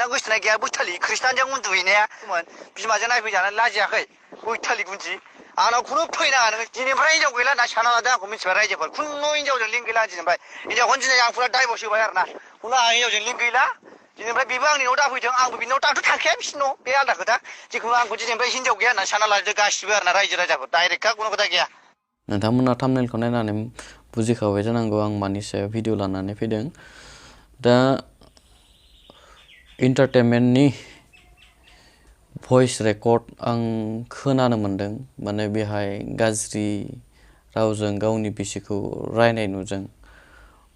हाबना गोसोनाय गैया बैथालि खृष्टानजों उन्दुहैनाया बिमाजों नायफैजानानै लाजियाखै बैथालि गुन्दि आंनाव खुनु फैनाङा नोङो दिनैनिफ्राय हिनजाव गैला होनना साना लादों आंखौ मिथिबाय रायजोफोर खुनु हिनजावजों लिंक गैला दिनैनिफ्राय हिनजावखौनो दिनै आं फुरा डाइभर्स होबाय आरो ना खुनु आं हिनजावजों लिंक गैला दिनैनिफ्राय बेबो आंनि न'आव दाफैथों आंबो बिनि न'आव दाथ' थांखाया बिसिनि न' बे आलदा खोथा जिखुनु आंखौ दिनैनिफ्राय हिनजाव गैया होनना साना लाजोबदों गासिबो आरो ना रायजो राजाफोर डाइरेक्टखा खुनु खोथा गैया नोंथांमोना थाम्बनेलखौ नायनानै बुजिखाबाय जानांगौ आं मानि सायाव भिडिअ लानानै फैदों दा एन्टारटेनमेन्टनि भइस रेकर्ड आं खोनानो मोन्दों माने बेहाय गाज्रि रावजों गावनि बिसिखौ रायनाय नुदों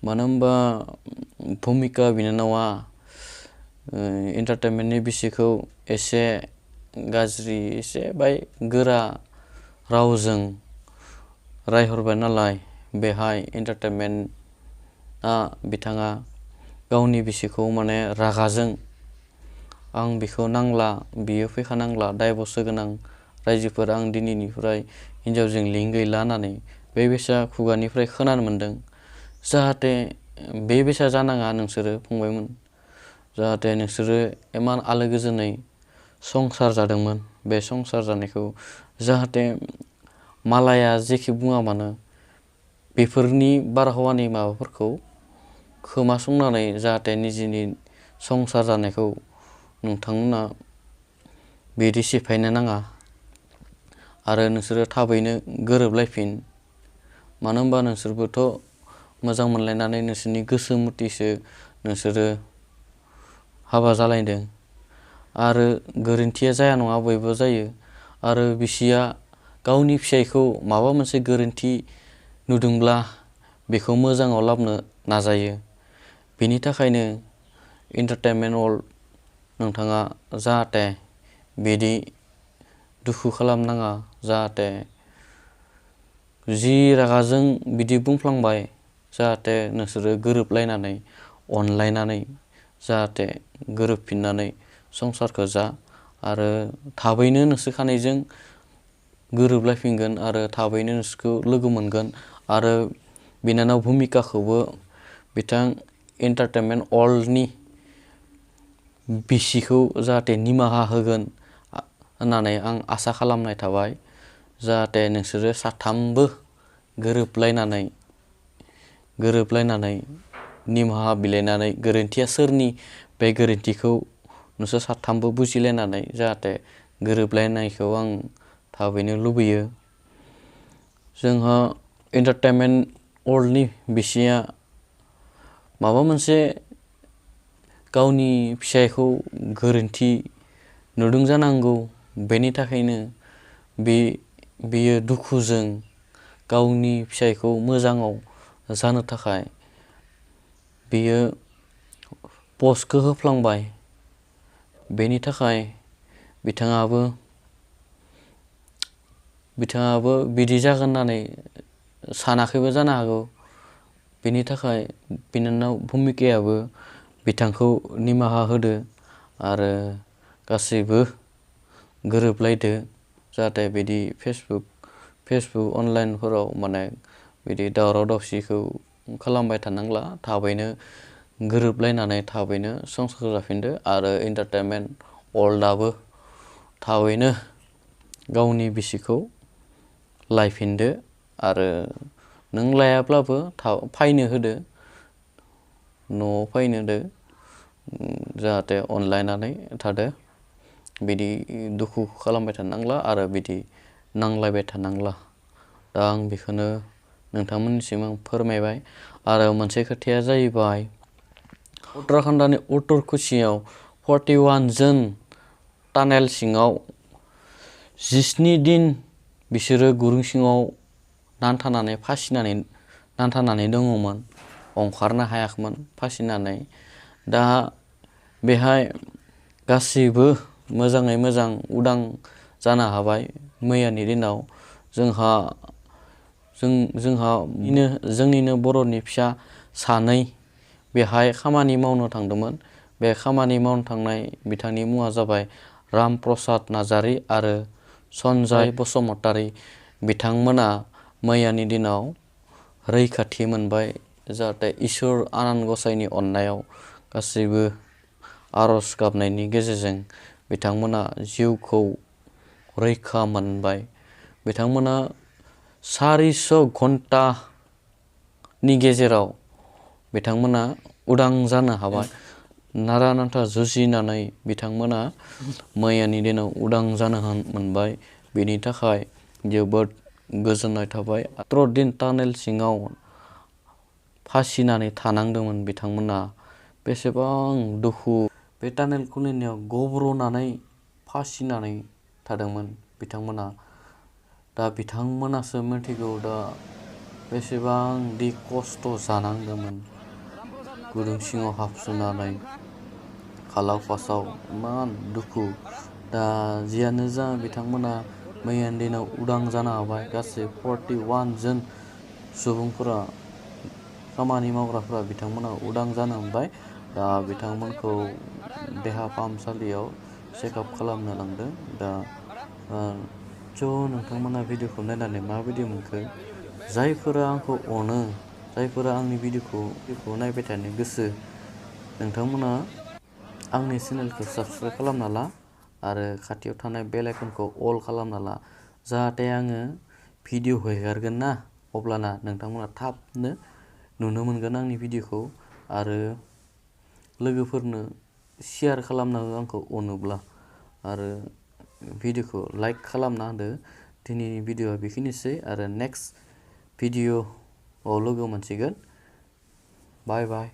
मानो होनबा भुमिका बिनानावा एन्टारटेनमेन्टनि बिसिखौ एसे गाज्रि एसे बाय गोरा रावजों रायहरबाय नालाय बेहाय एन्टारटेनमेन्टआ बिथाङा गावनि बिसिखौ माने रागाजों आं बेखौ नांला बियो फैखानांला डाइभर्स होगोनां रायजोफोर आं दिनैनिफ्राय हिनजावजों लिंक गैला होननानै बे बेसा खुगानिफ्राय खोनानो मोन्दों जाहाथे बे बेसा जानाङा नोंसोरो फंबायमोन जाहाथे नोंसोरो इमान आलो गोजोनै संसार जादोंमोन बे संसार जानायखौ जाहाथे मालाया जेखि बुङा मानो बेफोरनि बारहावानि माबाफोरखौ खोमासंनानै जाहाथे निजिनि संसार जानायखौ नोंथांमोना बिदि सिफायनो नाङा आरो नोंसोरो थाबैनो गोरोबलायफिन मानो होनबा नोंसोरबोथ' मोजां मोनलायनानै नोंसोरनि गोसो मथिसो नोंसोरो हाबा जालायदों आरो गोरोन्थिया जाया नङा बयबो जायो आरो बिसिया गावनि फिसायखौ माबा मोनसे गोरोन्थि नुदोंब्ला बेखौ मोजाङाव लाबोनो नाजायो बेनि थाखायनो एन्टारटेनमेन्ट वर्ल्ड नोंथाङा जाहाथे बिदि दुखु खालामनाङा जाहाथे जि रागाजों बिदि बुंफ्लांबाय जाहाथे नोंसोरो गोरोबलायनानै अनलायनानै जाहाथे गोरोबफिननानै संसारखौ जा आरो थाबैनो नोंसोर खानैजों गोरोबलायफिनगोन आरो थाबैनो नोंसोरखौ लोगो मोनगोन आरो बिनानाव भुमिकाखौबो बिथां एन्टारटेनमेन्ट वर्ल्डनि बिसिखौ जाहाथे निमाहा होगोन होननानै आं आसा खालामनाय थाबाय जाहाथे नोंसोरो साथामबो गोरोबलायनानै निमाहा बिलायनानै गोरोन्थिया सोरनि बे गोरोन्थिखौ नोंसोर साथामबो बुजिलायनानै जाहाथे गोरोबलायनायखौ आं थाबैनो लुबैयो जोंहा एन्टारटेनमेन्ट वर्ल्डनि बिसिया माबा मोनसे गावनि फिसायखौ गोरोन्थि नुदों जानांगौ बेनि थाखायनो बियो दुखुजों गावनि फिसायखौ मोजाङाव जानो थाखाय बियो पस्टखौ होफ्लांबाय बेनि थाखाय बिथाङाबो बिदि जागोन होननानै सानाखैबो जानो हागौ बेनि थाखाय बिनानाव भुमिकायाबो बिथांखौ निमाहा होदो आरो गासैबो गोरोबलायदो जाहाथे बिदि फेसबुक अनलाइनफोराव माने बिदि दावराव दावसिखौ खालामबाय थानांला थाबैनो गोरोबलायनानै थाबैनो संसार जाफिनदो आरो एन्टारटेनमेन्ट वर्ल्डआबो थाबैनो गावनि बिसिखौ लायफिनदो आरो नों लायाब्लाबो फैनो होदो न'आव फैनो होदो जाहाथे अनलायनानै थादो बिदि दुखु खालामबाय थानांला आरो बिदि नांलायबाय थानांला दा आं बेखौनो नोंथांमोननिसिम आं फोरमायबाय आरो मोनसे खोथाया जाहैबाय उत्तराखन्डनि उत्तर कुसियाव 41 जन टानेल सिङाव 17 दिन बिसोरो गुरुं सिङाव नांथानानै दङमोन ओंखारनो हायाखैमोन फासिनानै दा बेहाय गासैबो मोजाङै मोजां उदां जानो हाबाय मैयानि दिनाव जोंनिनो बर'नि फिसा सानै बेहाय खामानि मावनो थांदोंमोन बे खामानि मावनो थांनाय बिथांनि मुङा जाबाय राम प्रसाद नार्जारी आरो सन्जय बसुमतारी बिथांमोना मैयानि दिनाव रैखाथि मोनबाय जाहाथे इसोर आनान गसाइनि अननायाव गासैबो आरज गाबनायनि गेजेरजों बिथांमोना जिउखौ रैखा मोनबाय। बिथांमोना 400 घन्टानि गेजेराव बिथांमोना उदां जानो हाबाय। नारा नाथा जुजिनानै बिथांमोना मैयानि दिनाव उदां जानो मोनबाय। बेनि थाखाय जोबोद गोजोननाय थाबाय। 17 दिन टानेल सिङाव फासिनानै थानांदोंमोन बिथांमोना। बेसेबां दुखु। बे टानेल खुलिनायाव गब्र'नानै फासिनानै थादोंमोन बिथांमोना। दा बिथांमोनासो मिथिगौ दा बेसेबां दि खस्थ' जानांदोंमोन। गुदुं सिङाव हाबसोनानै खालाव फासाव इमान दुखु। दा जियानो जा बिथांमोना मैयानि दिनाव उदां जानो हाबाय। गासै 41 जन सुबुंफोरा खामानि मावग्राफोरा बिथांमोना उदां जानो मोनबाय। दा बिथांमोनखौ देहा फाहामसालियाव चेकआप खालामनो लांदों। दा नोंथांमोना भिडिअखौ नायनानै माबायदि मोनखो? जायफोरा आंखौ अनो, जायफोरा आंनि भिडिअखौ नायबाय थानो गोसो, नोंथांमोना आंनि चेनेलखौ साबस्क्राइब खालामना ला आरो खाथियाव थानाय बेल आइकनखौ अल खालामना ला। जाहाथे आङो भिडिअ हगारगोन ना, अब्लाना नोंथांमोना थाबनो नुनो मोनगोन आंनि भिडिअखौ। आरो लोगोफोरनो शेयार खालामना हो आंखौ अनोब्ला। आरो भिडिअखौ लाइक खालामना होदो। दिनैनि भिडिअआ बेखिनिसै आरो नेक्स्ट भिडिअआव लोगो मोनसिगोन। बाय बाय।